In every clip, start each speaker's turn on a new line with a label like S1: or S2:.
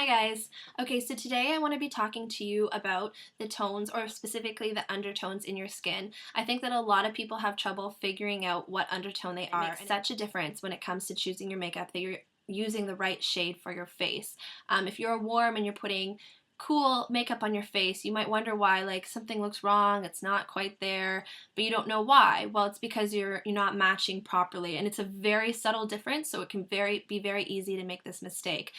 S1: Hi guys. Okay, so today I want to be talking to you about the tones, or specifically the undertones in your skin. I think that a lot of people have trouble figuring out what undertone they are. It makes such a difference when it comes to choosing your makeup that you're using the right shade for your face. If you're warm and you're putting cool makeup on your face, you might wonder why like something looks wrong, it's not quite there, but you don't know why. Well, it's because you're not matching properly, and it's a very subtle difference, so it can be very easy to make this mistake.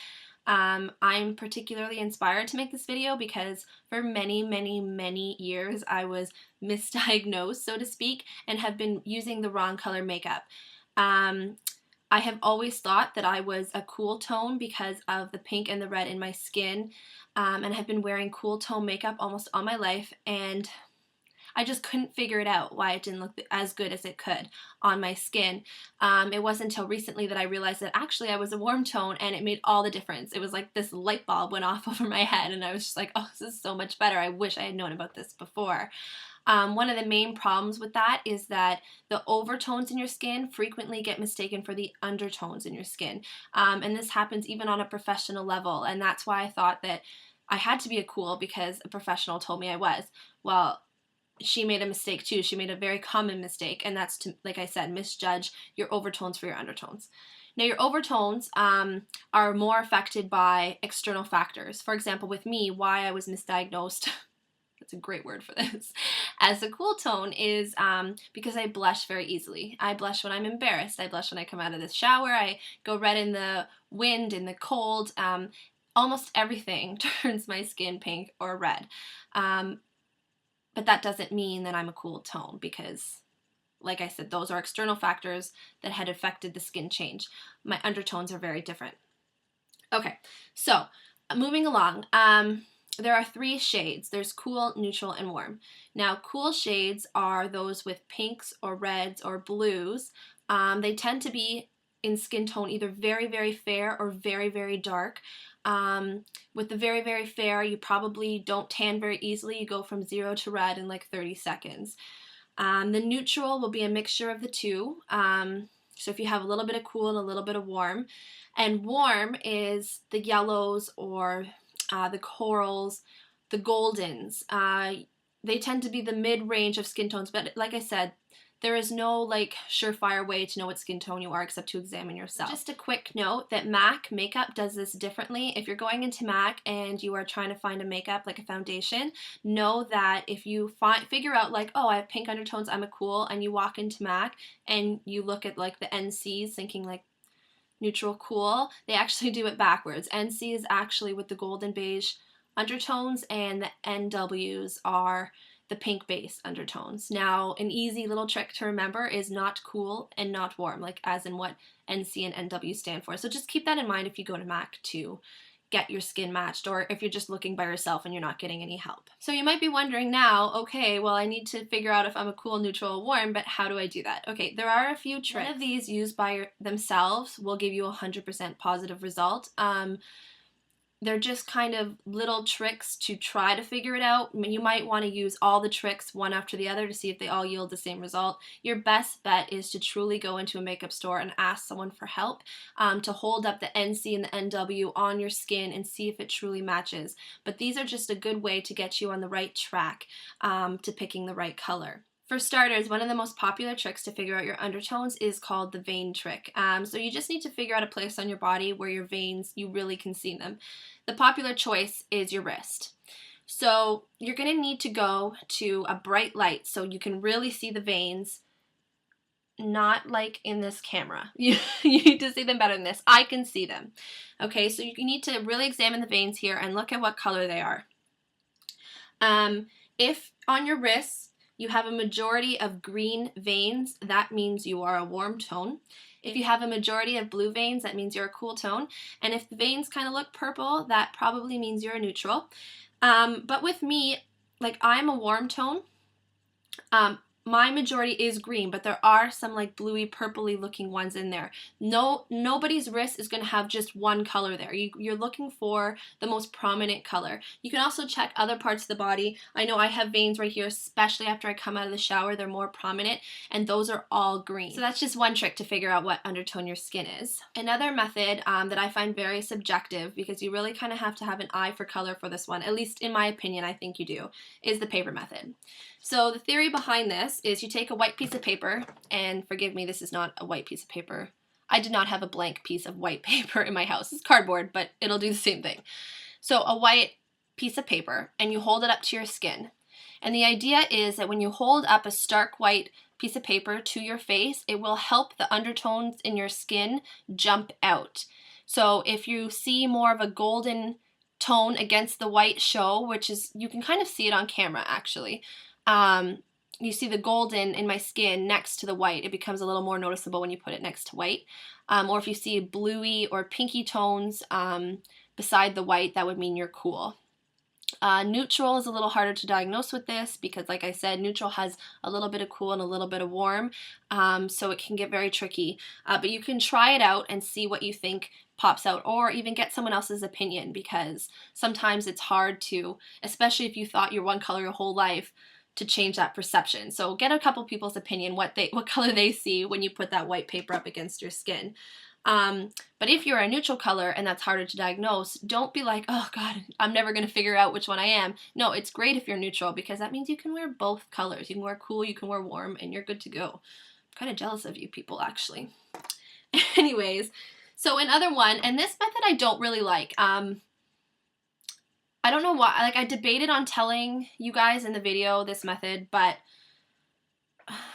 S1: I'm particularly inspired to make this video because for many years I was misdiagnosed, so to speak, and have been using the wrong color makeup. I have always thought that I was a cool tone because of the pink and the red in my skin, and have been wearing cool tone makeup almost all my life, and I just couldn't figure it out why it didn't look as good as it could on my skin. It wasn't until recently that I realized that actually I was a warm tone, and it made all the difference. It was like this light bulb went off over my head, and I was just like, oh, this is so much better. I wish I had known about this before. One of the main problems with that is that the overtones in your skin frequently get mistaken for the undertones in your skin. And this happens even on a professional level, and that's why I thought that I had to be a cool because a professional told me I was. Well, she made a mistake too. She made a very common mistake, and that's to, like I said, misjudge your overtones for your undertones. Now, your overtones are more affected by external factors. For example, with me, why I was misdiagnosed, that's a great word for this, as a cool tone is because I blush very easily. I blush when I'm embarrassed. I blush when I come out of the shower. I go red in the wind, in the cold. Almost everything turns my skin pink or red. But that doesn't mean that I'm a cool tone because, like I said, those are external factors that had affected the skin change. My undertones are very different. Okay, so moving along, there are 3 shades. There's cool, neutral, and warm. Now, cool shades are those with pinks or reds or blues. They tend to be in skin tone either very fair or very dark. With the very fair, you probably don't tan very easily. You go from 0 to red in like 30 seconds. The neutral will be a mixture of the two. So if you have a little bit of cool and a little bit of warm. And warm is the yellows or the corals, the goldens. They tend to be the mid-range of skin tones, but like I said, there is no like surefire way to know what skin tone you are except to examine yourself. Just a quick note that MAC makeup does this differently. If you're going into MAC and you are trying to find a makeup like a foundation, know that if you figure out like, oh, I have pink undertones, I'm a cool, and you walk into MAC and you look at like the NCs thinking like neutral, cool, they actually do it backwards. NC is actually with the golden beige undertones, and the NWs are the pink base undertones. Now, an easy little trick to remember is not cool and not warm, like as in what NC and NW stand for. So just keep that in mind if you go to MAC to get your skin matched, or if you're just looking by yourself and you're not getting any help. So you might be wondering now, okay, well, I need to figure out if I'm a cool, neutral, or warm, but how do I do that? Okay, there are a few tricks. One of these used by themselves will give you a 100% positive result. They're just kind of little tricks to try to figure it out. I mean, you might want to use all the tricks one after the other to see if they all yield the same result. Your best bet is to truly go into a makeup store and ask someone for help to hold up the NC and the NW on your skin and see if it truly matches. But these are just a good way to get you on the right track to picking the right color. For starters, one of the most popular tricks to figure out your undertones is called the vein trick. So you just need to figure out a place on your body where your veins, you really can see them. The popular choice is your wrist. So you're going to need to go to a bright light so you can really see the veins, not like in this camera. You need to see them better than this. I can see them. Okay, so you need to really examine the veins here and look at what color they are. If on your wrists you have a majority of green veins, that means you are a warm tone. If you have a majority of blue veins, that means you're a cool tone. And if the veins kind of look purple, that probably means you're a neutral. But with me, like I'm a warm tone. my majority is green, but there are some like bluey purpley looking ones in there. Nobody's wrist is going to have just one color there. You're looking for the most prominent color. You can also check other parts of the body. I know I have veins right here, especially after I come out of the shower. They're more prominent, and those are all green. So that's just one trick to figure out what undertone your skin is. Another method that I find very subjective, because you really kind of have to have an eye for color for this one, at least in my opinion, I think you do, is the paper method. So the theory behind this is you take a white piece of paper, and forgive me, this is not a white piece of paper. I did not have a blank piece of white paper in my house. It's cardboard, but it'll do the same thing. So a white piece of paper, and you hold it up to your skin. And the idea is that when you hold up a stark white piece of paper to your face, it will help the undertones in your skin jump out. So if you see more of a golden tone against the white show, which is, you can kind of see it on camera actually. You see the golden in my skin next to the white. It becomes a little more noticeable when you put it next to white. Or if you see bluey or pinky tones beside the white, that would mean you're cool. Neutral is a little harder to diagnose with this because, like I said, neutral has a little bit of cool and a little bit of warm, so it can get very tricky. But you can try it out and see what you think pops out, or even get someone else's opinion, because sometimes it's hard to, especially if you thought you're one color your whole life, to change that perception. So get a couple people's opinion, what color they see when you put that white paper up against your skin. But if you're a neutral color and that's harder to diagnose, don't be like, oh God, I'm never going to figure out which one I am. No, it's great if you're neutral, because that means you can wear both colors. You can wear cool, you can wear warm, and you're good to go. I'm kind of jealous of you people, actually. Anyways, so another one, and this method I don't really like. I don't know why, like, I debated on telling you guys in the video this method, but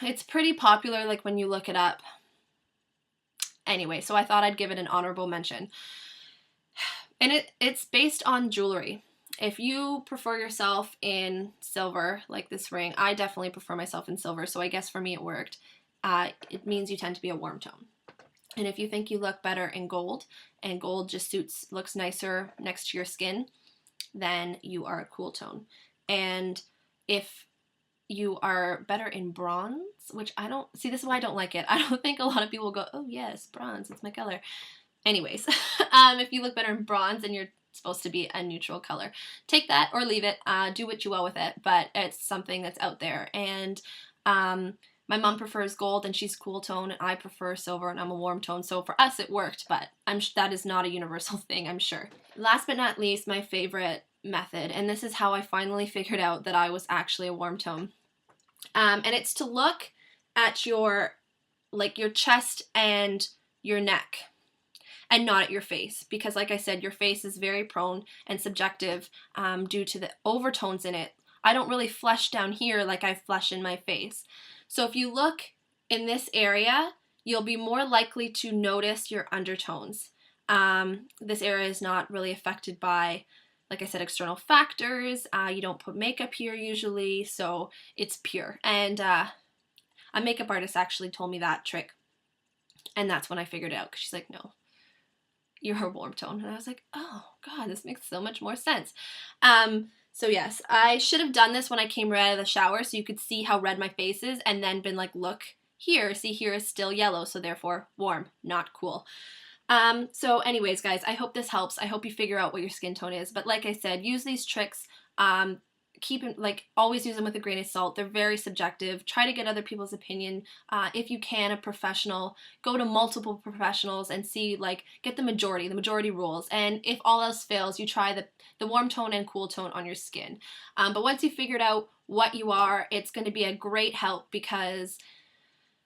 S1: it's pretty popular, like, when you look it up. Anyway, so I thought I'd give it an honorable mention. And it's based on jewelry. If you prefer yourself in silver, like this ring, I definitely prefer myself in silver, so I guess for me it worked. It means you tend to be a warm tone. And if you think you look better in gold, and gold just looks nicer next to your skin, then you are a cool tone. And if you are better in bronze, which I don't, see, this is why I don't like it. I don't think a lot of people go, oh yes, bronze, it's my color. Anyways, if you look better in bronze and you're supposed to be a neutral color, take that or leave it, do what you will with it, but it's something that's out there. And my mom prefers gold and she's cool tone, and I prefer silver and I'm a warm tone, so for us it worked, but that is not a universal thing, I'm sure. Last but not least, my favorite method, and this is how I finally figured out that I was actually a warm tone. And it's to look at your chest and your neck, and not at your face, because like I said, your face is very prone and subjective due to the overtones in it. I don't really flush down here like I flush in my face. So if you look in this area, you'll be more likely to notice your undertones. This area is not really affected by, like I said, external factors. You don't put makeup here usually, so it's pure. And a makeup artist actually told me that trick, and that's when I figured it out, because she's like, no, you're a warm tone. And I was like, oh God, this makes so much more sense. So yes, I should have done this when I came right out of the shower, so you could see how red my face is, and then been like, look here, see, here is still yellow, so therefore warm, not cool. So anyways, guys, I hope this helps. I hope you figure out what your skin tone is. But like I said, use these tricks. Always use them with a grain of salt. They're very subjective. Try to get other people's opinion. If you can, a professional. Go to multiple professionals and see, get the majority rules. And if all else fails, you try the warm tone and cool tone on your skin. But once you figured out what you are, it's going to be a great help, because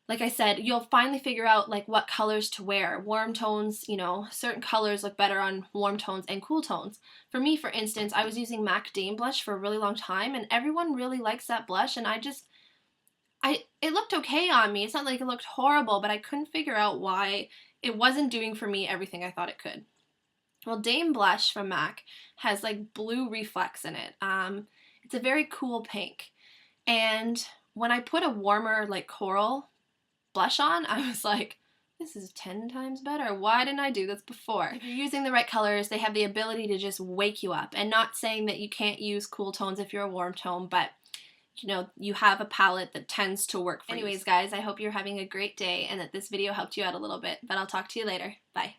S1: like I said, you'll finally figure out what colors to wear. Warm tones, certain colors look better on warm tones and cool tones. For me, for instance, I was using MAC Dame blush for a really long time, and everyone really likes that blush, and it looked okay on me. It's not like it looked horrible, but I couldn't figure out why it wasn't doing for me everything I thought it could. Well, Dame blush from MAC has blue reflex in it. It's a very cool pink. And when I put a warmer coral blush on, I was like, this is 10 times better. Why didn't I do this before? If you're using the right colors, they have the ability to just wake you up. And not saying that you can't use cool tones if you're a warm tone, but you have a palette that tends to work for you. Anyways, guys, I hope you're having a great day and that this video helped you out a little bit, but I'll talk to you later. Bye.